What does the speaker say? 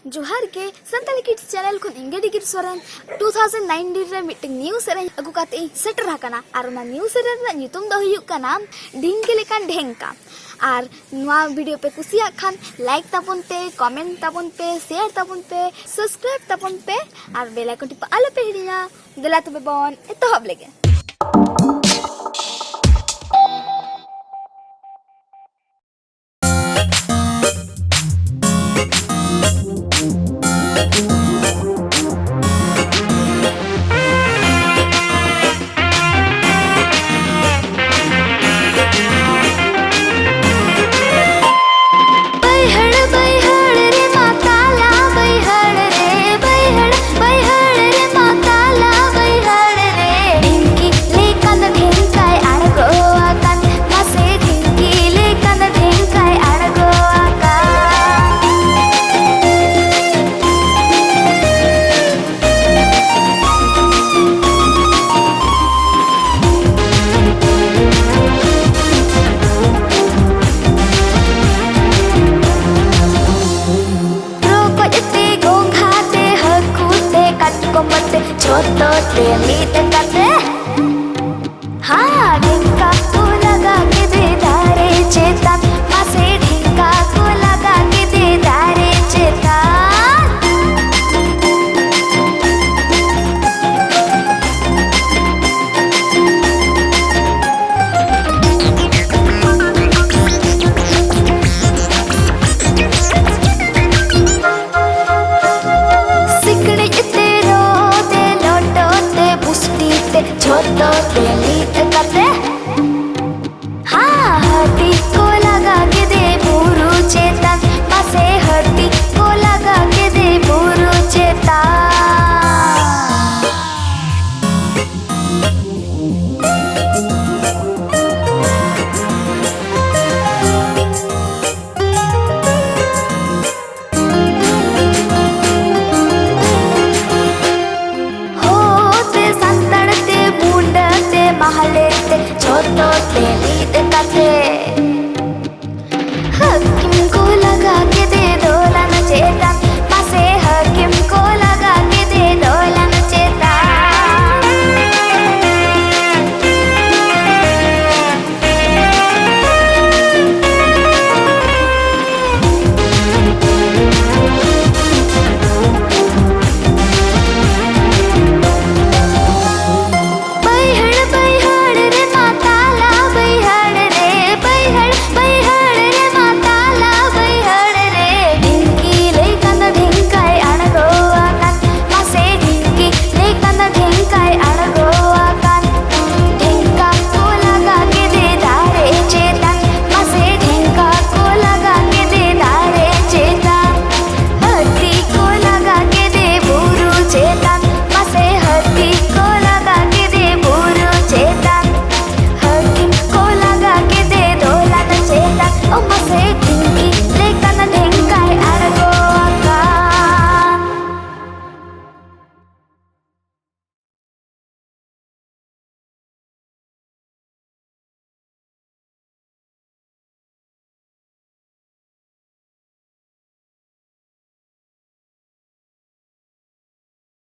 जोहार के Santali kids channel को इंगे डिगिर सोरेन 2019 रे मीटिंग न्यू सेरेन अगु काते सेटर हाकना आर ना न्यू सेरेन रा नितुम दो हुयुक कना ढिंगे लेकान ढेंका आर नुआ वीडियो पे कुसिया खान लाइक ताबन पे कमेंट ताबन पे शेयर ताबन पे सब्सक्राइब ताबन पे आर बेल आइकन टिप आलो पे हिडिया देला तबे बन एतहब लेगे छोटो ते मीत कते